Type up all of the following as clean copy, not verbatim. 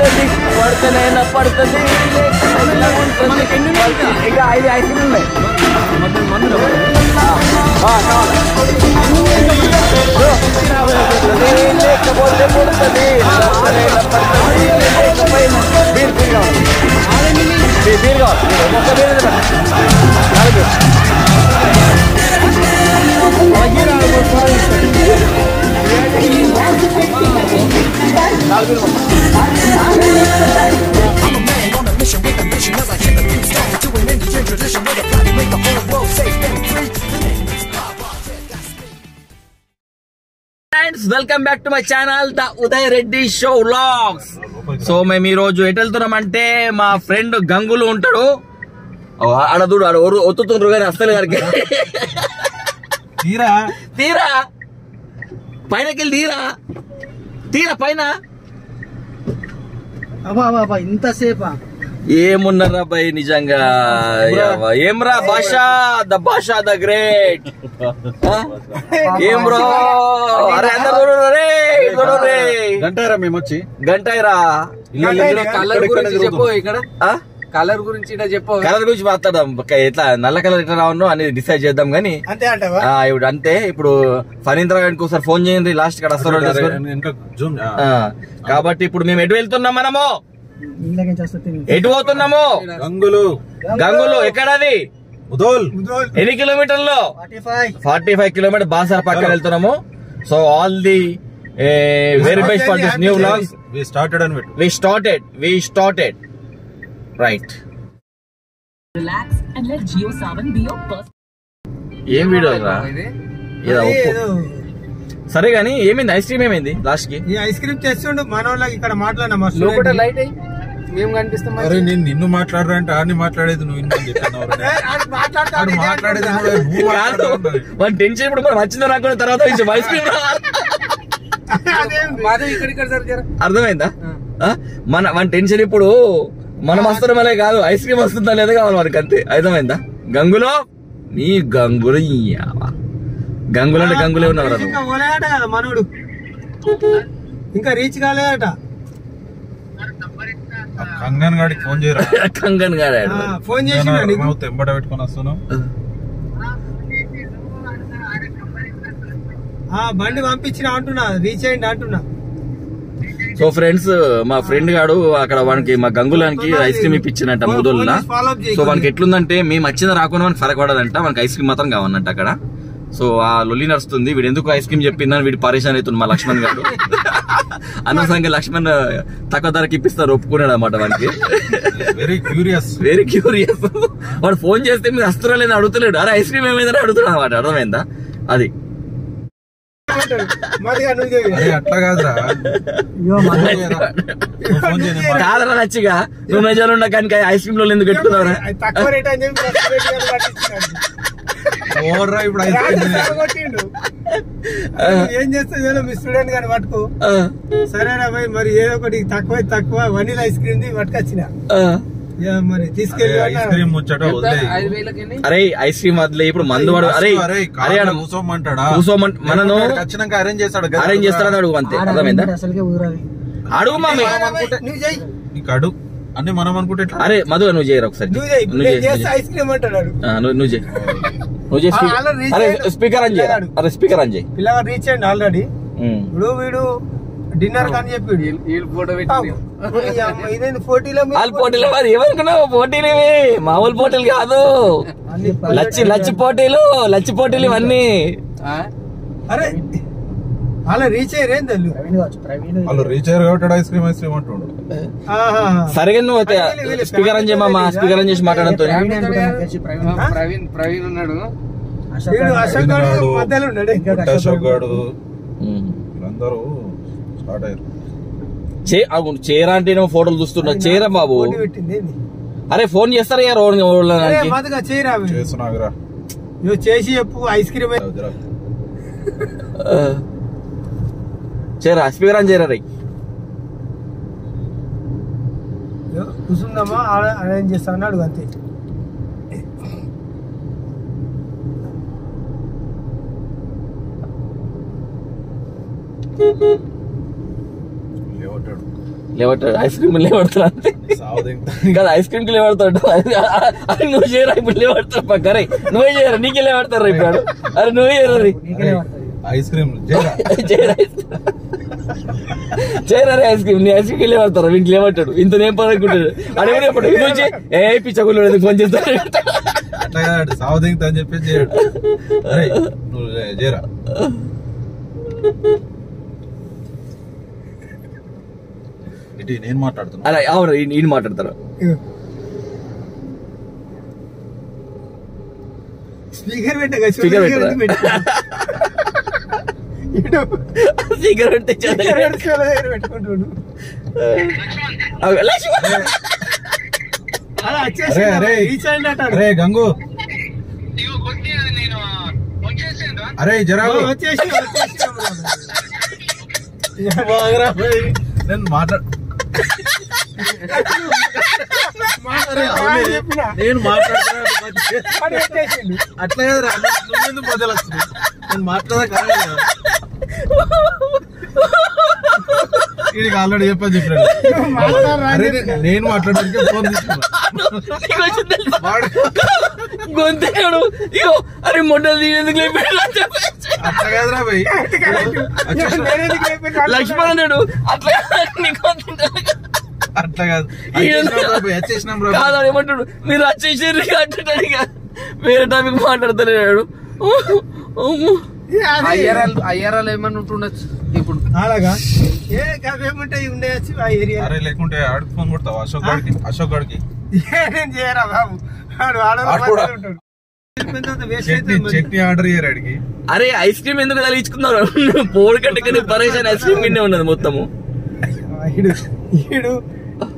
ఉంటుంది పడితేనైనా పడుతుంది ఇంకా 5 ఐస్ క్రీమ్ ఉన్నాయి లేకపోతే పడుతుంది బీర్ కావాలి ఒక్క beer welcome back to my channel the Uday Reddy show vlogs. So మేము ఈ రోజు ఎటు వెళ్తున్నామంటే మా ఫ్రెండ్ గంగులు ఉంటాడు అడదుడు ఆడ ఒత్తుతుండ్రు కానీ అస్తలు గారికి తీరా తీరా పైనకెళ్ళి తీరా తీరా పైన ఇంతసేపా ఏమున్నారా బై నిజంగా ఏమ్రా భాషా ద గ్రేట్ ఏం బ్రో అరే అందరు గంటారా మేము వచ్చి గంటైరా కలర్ గురించి చెప్పు ఇక్కడ కలర్ గురించి చెప్పు కలర్ గురించి మాట్లాడదాం ఎట్లా నల్ల కలర్ ఎట్లా రావను అనేది డిసైడ్ చేద్దాం గానీ ఇప్పుడు అంతే ఇప్పుడు ఫణీంద్ర గారికి ఒకసారి ఫోన్ చేయండి లాస్ట్ కాడ వస్తారు కాబట్టి ఇప్పుడు మేము ఎటు వెళ్తున్నాం మనము ఎటు పోతున్నాము గంగులు ఎక్కడది ఎన్ని కిలోమీటర్లు 45 కిలోమీటర్ బాసార్ పక్కన వెళ్తున్నాము. So all the very best for this new vlogs we started right. ఏం వీడియో సరే గానీ ఏమైంది ఐస్ క్రీమ్ ఏమైంది లాస్ట్ కి ఐస్ క్రీమ్ తెస్తుండు మన వాళ్ళకి ఇక్కడ మాట్లాడినా లైట్ మేము కనిపిస్తాం. అరే నేను నిన్ను మాట్లాడరా అంటే ఆడిని మాట్లాడేది నువ్వు మాట్లాడేది టెన్షన్ ఇప్పుడు మనం వచ్చిందో రాకుండా తర్వాత ఐస్ క్రీమ్ అర్థమైందా మన టెన్షన్ ఇప్పుడు మనం వస్తున్నామలే కాదు ఐస్ క్రీమ్ వస్తుందా లేదా కావాలి మనకి అంతే. అర్థమైందా గంగులో నీ గంగులు గంగులు అంటే గంగులే ఉన్నారు మనోడు ఇంకా రీచ్ కాలేదట. కంగన్ గాడికి ఫోన్ చేయరా కంగన్ గాడు ఫోన్ చేసి తెంబట పెట్టుకొని వస్తున్నావు బండి పంపించిన అంటున్నా రీచ్ అయ్యింది అంటున్నా. సో ఫ్రెండ్స్ మా ఫ్రెండ్ గాడు అక్కడ వానికి మా గంగులానికి ఐస్ క్రీమ్ ఇప్పించినట్ట ముదోళ్ళ. సో వానికి ఎట్లుందంటే మేము వచ్చిన రాకుండా మనకి ఫరక్ పడదంట, మనకి ఐస్ క్రీమ్ మాత్రం కావన్నట్టు అక్కడ. సో ఆ లొల్లి నడుస్తుంది వీడు ఎందుకు ఐస్ క్రీమ్ చెప్పిందని వీడు పరేషాన్ అవుతుంది మా లక్ష్మణ్ గారు. అనవసరంగా లక్ష్మణ్ తక్కువ ధరకి ఇప్పిస్తారు ఒప్పుకున్నాడు అనమాట వానికి. వెరీ క్యూరియస్ వాడు ఫోన్ చేస్తే మీరు వస్తున్నా లేదని అడుగుతలేడు, అరే ఐస్ క్రీమ్ ఏమైందని అడుగుతున్నాడు అనమాట. అర్థమైందా అది అట్లా కాదురా కాదరా నచ్చిగా నువ్వు మెజాలు ఉన్నా కానీ ఐస్ క్రీమ్ లో ఎందుకు పెట్టుకున్నావురా ఇప్పుడు ఏం చేస్తా మీ స్టూడెంట్ గాని పట్టుకో సరేనా భయ్ మరి ఏదో ఒకటి తక్కువ వనీలా ఐస్ క్రీమ్ పట్టుకొచ్చిన మరి తీసుకెళ్ళి అరే ఐస్ క్రీమ్ వదిలే ఇప్పుడు మందు వాడు అరే కూసోమంటాడా మనను ఖచ్చితంగా అరేంజ్ చేస్తాడని అడుగు అంతే. అర్థమైందా అడుగు మామి నీకు అడుగు అన్ని మనం అనుకుంటే అరే మధు నువ్వు చేయరు ఒకసారి ఐస్ క్రీమ్ అంటాడు నువ్వు చేయి అరే స్పీకర్ అని చేయాలి. అరే స్పీకర్ అని చేయి పిల్లగా రీచ్ అయ్యండి ఆల్రెడీ. ఇప్పుడు వీడు డిన్నర్ కానీ చెప్పాడు పోటీలు మరి ఏమనుకున్నావు పోటీలు మామూలు పోటీలు కాదు లచ్చి పోటీలు ఇవన్నీ. అరే అలా రీచ్ అయ్యారు వాళ్ళు రీచ్ అయ్యారు కాబట్టి ఐస్ క్రీమ్ అంటుండు. సరిగా నువ్వు స్పీకర్ అని చేయమా స్పీకర్ అని చేసి మాట్లాడంతో ప్రవీణ్ ఉన్నాడు అశోక్ గాడు అందరూ స్టార్ట్ అయ్యారు. చేరా అంటే ఫోటోలు చూస్తున్నా చేరా బాబు. అరే ఫోన్ చేస్తారా చేసి చెప్పు ఐస్ క్రీమ్ చేరా స్పీకర్ అని చేరా రై కూర్చుందామా అరేంజ్ చేస్తా అన్నాడు అంతే. లేవట్టాడు ఐస్ క్రీమ్ లేవడతాడు అంతే కదా, ఐస్ క్రీమ్ కి లేవడతాడు. అది నువ్వు చేయరా ఇప్పుడు లేవడతాడు పక్కరే, నువ్వే చేయరా, నీకే లేవడతారు ఇప్పుడు. అరే నువ్వే చేయరా ఐస్ క్రీమ్ చేయరా ఐస్ క్రీమ్, నీ ఐస్ క్రీమ్ లేవడతారా, వీటికి లేవట్టాడు. ఇంత నేం పడుకుంటాడు అడిగినప్పుడు నుంచి ఏ పిచ్చగుళ్ళు ఫోన్ చేస్తాడు అట్లా కాదు సావదింగ్ అని చెప్పేసి చేయడు. అరే నువ్వు చేయరా ఇటు నేను మాట్లాడుతున్నా. అలా అవును ఈయన మాట్లాడతారు. స్పీకర్ స్పీకర్ స్పీకర్ పెడితే పెట్టుకుంటాడు. అరే గంగు అరే జరా నేను నేను మాట్లాడుతున్నా అట్లా కదా నువ్వెందుకు మొదలు వస్తుంది, నేను మాట్లాడదా వీడికి ఆల్రెడీ చెప్పని చెప్పాడు. అరే నేను మాట్లాడడానికి ఫోన్ తీసుకున్నా గొంతాడు. అరే మొట్టలు ఎందుకు అట్లా కాదురా భయ్, లక్ష్మణ్ అన్నాడు అట్లా అట్లా కాదు కాదు ఏమంటాడు, మీరు వచ్చేసారు అంటున్నాడు. ఇక వేరే టాపిక్ మాట్లాడతాడు. అయ్యారాలు ఏమన్నా ఉంటుండొచ్చు ఇప్పుడు అలాగా ఏ ఏముంటాయి ఉండేయచ్చు ఆ ఏరియా. అరే లేకుంటే ఆడికి ఫోన్ కొడతావు అశోక్ గాడికి చేయరా బాబు, చట్నీ ఆర్డర్ చేయరు ఆడికి. అరే ఐస్ క్రీమ్ ఎందుకు తగిలించుకున్నారు, పోడు కట్టుకుని పరేషాన్ ఐస్ క్రీమ్ కింద ఉన్నది మొత్తము. ఈడు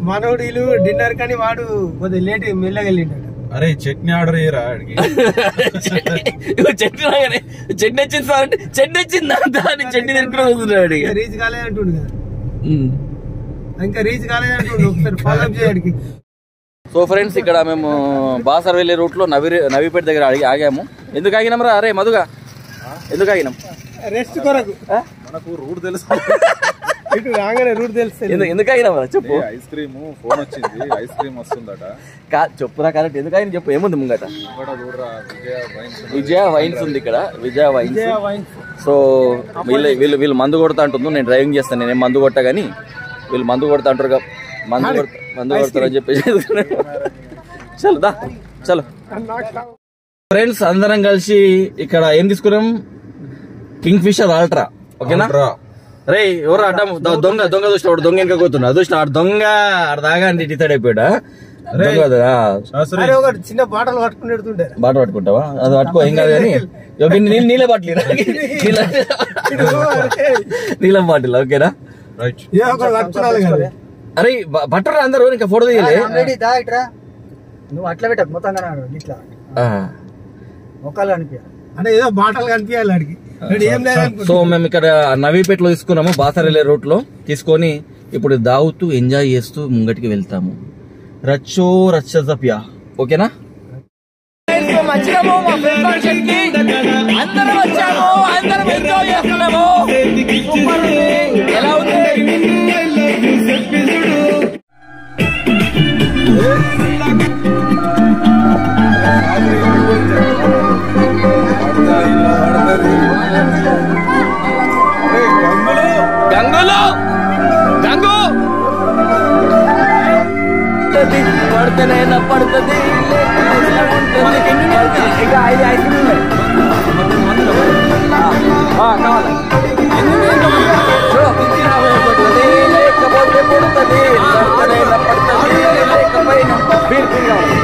మనోడు వీళ్ళు డిన్నర్ కానీ వాడు కొద్దిగా లేట్ మెల్లగా వెళ్ళింటాడు. అరే చట్నీ ఆర్డర్ చేయరా ఆడికి. చట్నీ రాగానే చట్నీ వచ్చింది సార్ అంటే చట్నీ వచ్చిందా దాన్ని చట్నీ తినుకున్నాడు. రీచ్ కాలేదంటుండు కదా, ఇంకా రీచ్ కాలేదంటుండు, ఒకసారి ఫాలో అప్ చేయడానికి. సో ఫ్రెండ్స్ ఇక్కడ మేము బాసర్ వెళ్ళే రూట్ లో నవీపేట దగ్గర ఆగాము. ఎందుకు ఆగినాం రా? అరే మధుగా ఎందుకు ఆగినాం? రెస్ట్ కొరకు. మనకు రూట్ తెలుసు, ఇటు రాగానే రూట్ తెలుసు. ఎందుకు ఆగినాం రా చెప్పు. ఐస్ క్రీమ్ ఫోన్ వచ్చింది, ఐస్ క్రీమ్ వస్తుందట. చెప్పురా కరెక్ట్ ఎందుకు ఆయన చెప్పు. ఏముంది ముంగట? విజయ వైన్స్ ఉంది ఇక్కడ, విజయ వైన్స్. సో వీళ్ళు మందు కొడతా అంటుంది, నేను డ్రైవింగ్ చేస్తాను, నేనేం మందు కొట్టా కానీ వీళ్ళు మందు కొడతా అంటారు, మందు కొడతారు అని చెప్పేసి. చలో దా చలో ఫ్రెండ్స్ అందరం కలిసి ఇక్కడ ఏం తీసుకున్నాం, కింగ్ ఫిషర్ అల్ట్రా. ఓకేనా రే ఎవరు అడ్డం దొంగ చూసినాడు, దొంగ వెనక పోతున్నా చూసిన దొంగ దాగా టితాడు అయిపోయాడా. చిన్న బాటలు పట్టుకుని బాట పట్టుకుంటావా? అది పట్టుకో ఏం కాదు కానీ నీళ్ళ బాటిల్ నీళ్ళ బాటిల్. ఓకేనా అరే బట్టరు అందరూ ఇంకా ఫోటో తీయలే. నువ్వు అట్లా పెట్ట మొత్తం ఇట్లా మొక్కలు కనిపించాలి అంటే ఏదో బాటలు కనిపించాలి అడిగి. సో మేము ఇక్కడ నవీపేటలో తీసుకున్నాము, బాసర్ వెళ్ళే రూట్ లో తీసుకొని ఇప్పుడు దావుతూ ఎంజాయ్ చేస్తూ ముంగటికి వెళ్తాము. రచ్చో రచ్చజప్యా. ఓకేనా? ఎలా ఉంది? గంగు పడుతుందైనా పడుతుంది. ఇంకా 5 ఐస్ క్రీమ్ కావాలి. పడుతుంది లేకపోతే పడుతుంది, పడుతుందైనా పడుతుంది లేకపోయినా. బీర్ కావాలి,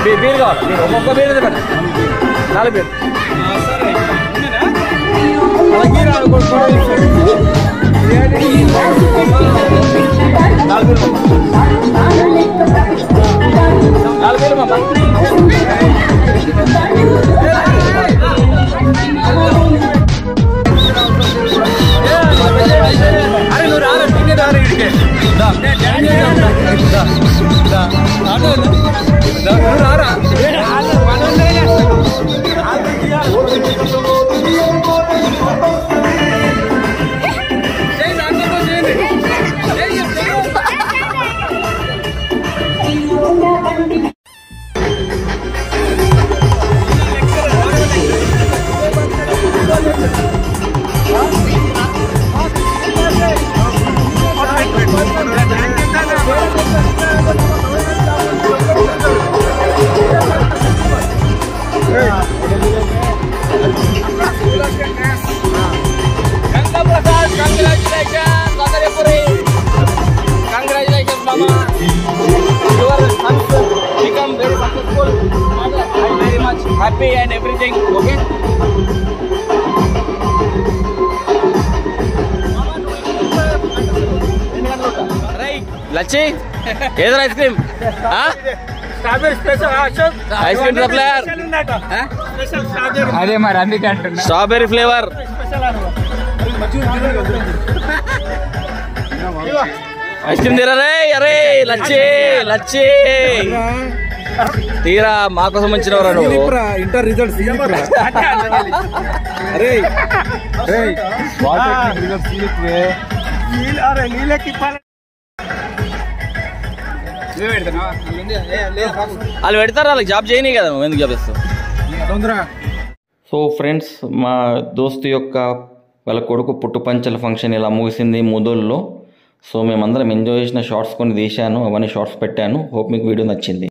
బీర్ కావాలి. ఒక్కొక్క బీర్ పెట్టండి, 4 బీర్. అరే నువ్వు రారా ఇడికే రారా. Happy and everything. Okay, Lacchi ఏదో ice cream, ice cream supplier అదే మరి అందుకే అంటున్నా స్ట్రాబెర్రీ ఫ్లేవర్. ఐస్ క్రీమ్ తీరా రే. అరే లచ్చి లచ్చి తీరా, మా కోసం వచ్చినవరా నువ్వు. ఇంటర్ రిజల్ట్స్ వాళ్ళు పెడతారు, వాళ్ళకి జాబ్ చేయని కదా, నువ్వు ఎందుకు జాబ్ చేస్తావు? సో ఫ్రెండ్స్, మా దోస్తు యొక్క వాళ్ళ కొడుకు పుట్టుపంచల ఫంక్షన్ ఇలా ముగిసింది ముదోల్లో. సో మేమందరం ఎంజాయ్ చేసిన షార్ట్స్ కొన్ని తీశాను, అవన్నీ షార్ట్స్ పెట్టాను. హోప్ మీకు వీడియో నచ్చింది.